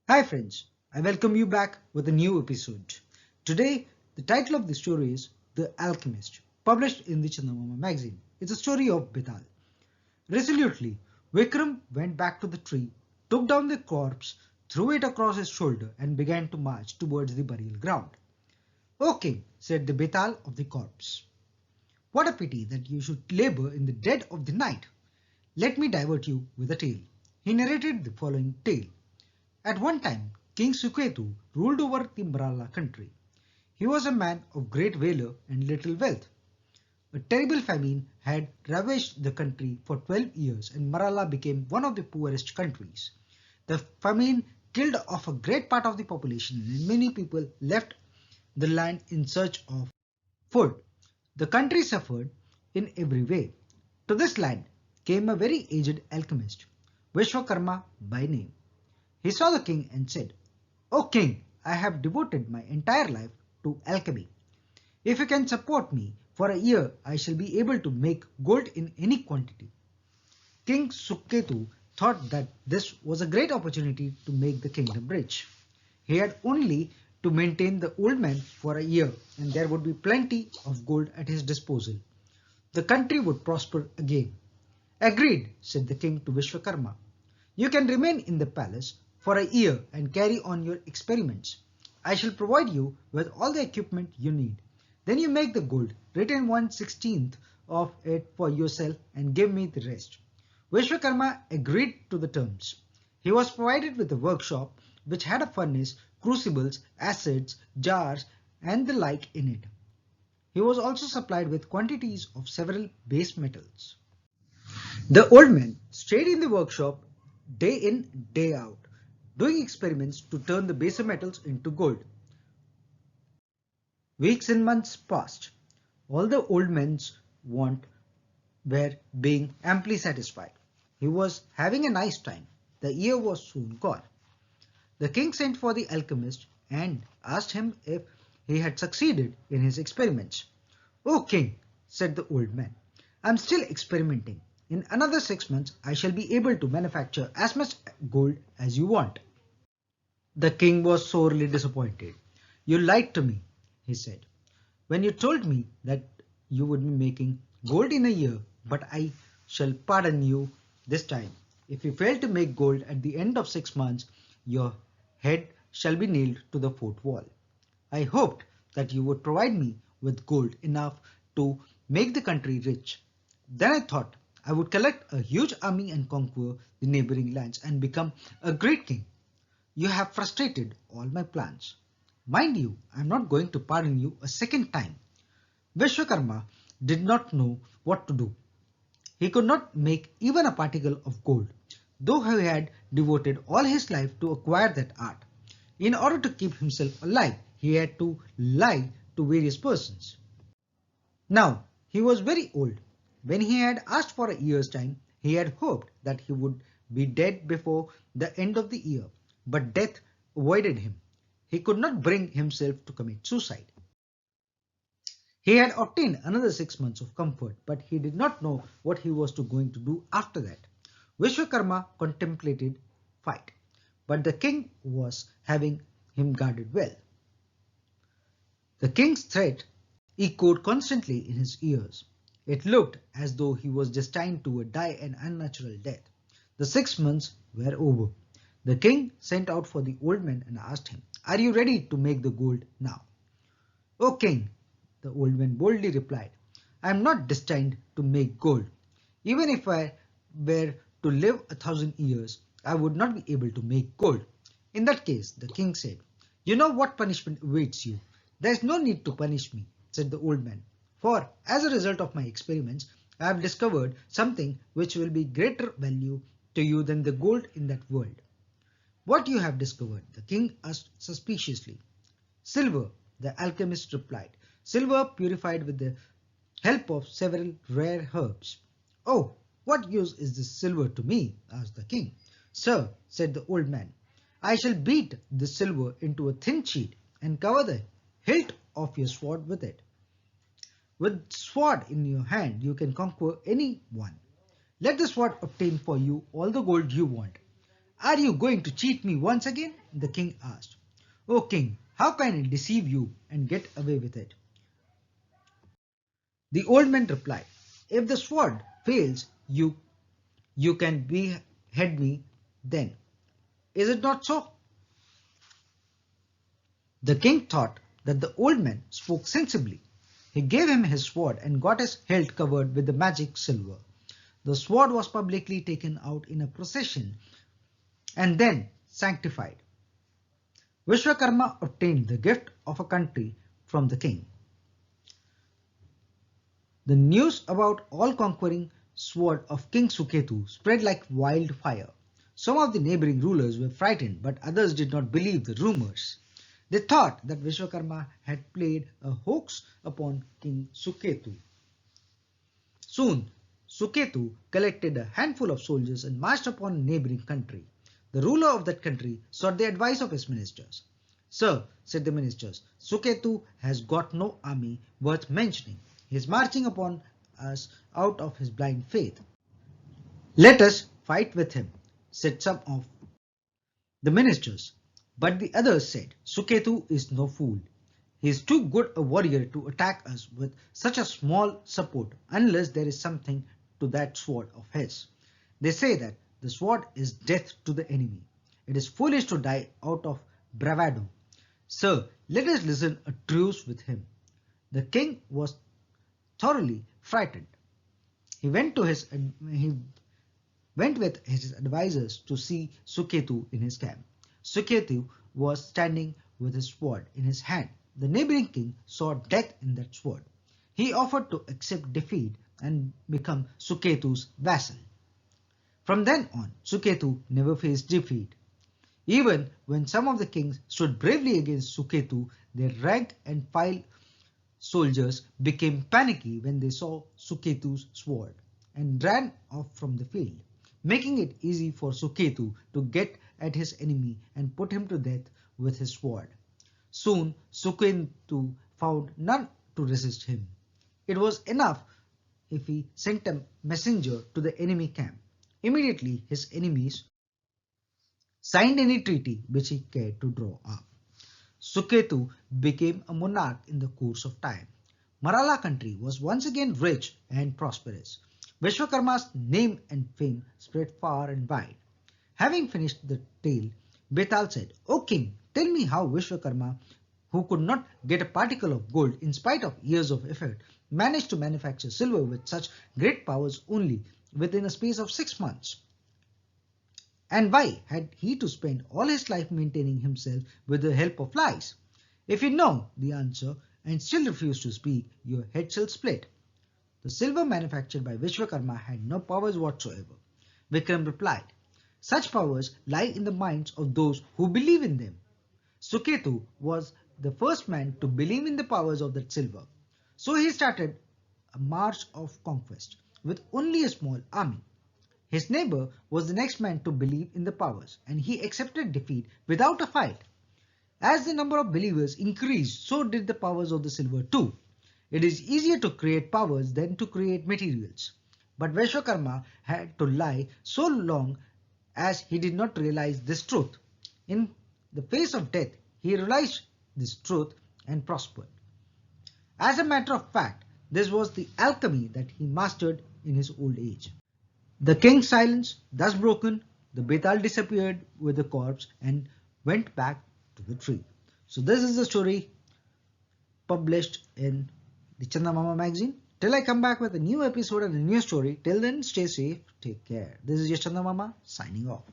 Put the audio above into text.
Hi friends, I welcome you back with a new episode. Today, the title of the story is The Alchemist, published in the Chandamama magazine. It's a story of Bidal. Resolutely, Vikram went back to the tree, took down the corpse, threw it across his shoulder, and began to march towards the burial ground. "O king," said the Betal of the corpse, "what a pity that you should labor in the dead of the night. Let me divert you with a tale." He narrated the following tale. At one time, King Suketu ruled over the Marala country. He was a man of great valor and little wealth. A terrible famine had ravaged the country for 12 years and Marala became one of the poorest countries. The famine killed off a great part of the population and many people left the land in search of food. The country suffered in every way. To this land came a very aged alchemist, Vishwakarma by name. He saw the king and said, "O king, I have devoted my entire life to alchemy. If you can support me for a year, I shall be able to make gold in any quantity." King Suketu thought that this was a great opportunity to make the kingdom rich. He had only to maintain the old man for a year and there would be plenty of gold at his disposal. The country would prosper again. "Agreed," said the king to Vishwakarma. "You can remain in the palace for a year and carry on your experiments. I shall provide you with all the equipment you need. Then you make the gold, retain 1/16th of it for yourself and give me the rest." Vishwakarma agreed to the terms. He was provided with a workshop which had a furnace, crucibles, acids, jars and the like in it. He was also supplied with quantities of several base metals. The old man stayed in the workshop day in, day out, doing experiments to turn the baser metals into gold. Weeks and months passed. All the old man's wants were being amply satisfied. He was having a nice time. The year was soon gone. The king sent for the alchemist and asked him if he had succeeded in his experiments. "O king," said the old man, "I am still experimenting. In another 6 months I shall be able to manufacture as much gold as you want." The king was sorely disappointed. "You lied to me," he said, "when you told me that you would be making gold in a year, but I shall pardon you this time. If you fail to make gold at the end of 6 months, your head shall be nailed to the fort wall. I hoped that you would provide me with gold enough to make the country rich. Then I thought I would collect a huge army and conquer the neighboring lands and become a great king. You have frustrated all my plans. Mind you, I am not going to pardon you a second time." Vishwakarma did not know what to do. He could not make even a particle of gold, though he had devoted all his life to acquire that art. In order to keep himself alive, he had to lie to various persons. Now, he was very old. When he had asked for a year's time, he had hoped that he would be dead before the end of the year, but death avoided him. He could not bring himself to commit suicide. He had obtained another 6 months of comfort, but he did not know what he was going to do after that. Vishwakarma contemplated fight, but the king was having him guarded well. The king's threat echoed constantly in his ears. It looked as though he was destined to die an unnatural death. The 6 months were over. The king sent out for the old man and asked him, "Are you ready to make the gold now?" "O king," the old man boldly replied, "I am not destined to make gold. Even if I were to live 1,000 years, I would not be able to make gold." "In that case," the king said, "you know what punishment awaits you." "There is no need to punish me," said the old man, "for as a result of my experiments, I have discovered something which will be greater value to you than the gold in that world." "What you have discovered?" the king asked suspiciously. "Silver," the alchemist replied. "Silver purified with the help of several rare herbs." "Oh, what use is this silver to me?" asked the king. "Sir," said the old man, "I shall beat the silver into a thin sheet and cover the hilt of your sword with it. With sword in your hand, you can conquer any one. Let the sword obtain for you all the gold you want. "Are you going to cheat me once again?" the king asked. "Oh king, how can I deceive you and get away with it?" The old man replied, "If the sword fails, you can behead me then. Is it not so?" The king thought that the old man spoke sensibly. He gave him his sword and got his hilt covered with the magic silver. The sword was publicly taken out in a procession and then sanctified. Vishwakarma obtained the gift of a country from the king. The news about all-conquering sword of King Suketu spread like wildfire. Some of the neighboring rulers were frightened, but others did not believe the rumors. They thought that Vishwakarma had played a hoax upon King Suketu. Soon, Suketu collected a handful of soldiers and marched upon a neighboring country. The ruler of that country sought the advice of his ministers. "Sir," said the ministers, "Suketu has got no army worth mentioning. He is marching upon us out of his blind faith." "Let us fight with him," said some of the ministers. But the others said, "Suketu is no fool. He is too good a warrior to attack us with such a small support unless there is something to that sword of his. They say that the sword is death to the enemy. It is foolish to die out of bravado. Sir, let us listen a truce with him." The king was thoroughly frightened. He went with his advisers to see Suketu in his camp. Suketu was standing with his sword in his hand. The neighboring king saw death in that sword. He offered to accept defeat and become Suketu's vassal. From then on, Suketu never faced defeat. Even when some of the kings stood bravely against Suketu, their rank and file soldiers became panicky when they saw Suketu's sword and ran off from the field, making it easy for Suketu to get at his enemy and put him to death with his sword. Soon Suketu found none to resist him. It was enough if he sent a messenger to the enemy camp. Immediately his enemies signed any treaty which he cared to draw up. Suketu became a monarch in the course of time. Marala country was once again rich and prosperous. Vishwakarma's name and fame spread far and wide. Having finished the tale, Betal said, "O king, tell me how Vishwakarma, who could not get a particle of gold in spite of years of effort, managed to manufacture silver with such great powers only within a space of 6 months. And why had he to spend all his life maintaining himself with the help of lies? If you know the answer and still refuse to speak, your head shall split." The silver manufactured by Vishwakarma had no powers whatsoever. Vikram replied, "Such powers lie in the minds of those who believe in them. Suketu was the first man to believe in the powers of that silver. So he started a march of conquest with only a small army. His neighbor was the next man to believe in the powers, and he accepted defeat without a fight. As the number of believers increased, so did the powers of the silver too. It is easier to create powers than to create materials. But Vishwakarma had to lie so long as he did not realize this truth. In the face of death, he realized this truth and prospered. As a matter of fact, this was the alchemy that he mastered in his old age." The king's silence thus broken, the Betal disappeared with the corpse and went back to the tree. So this is the story published in the Chandamama magazine. Till I come back with a new episode and a new story, till then stay safe, take care. This is your Chandamama signing off.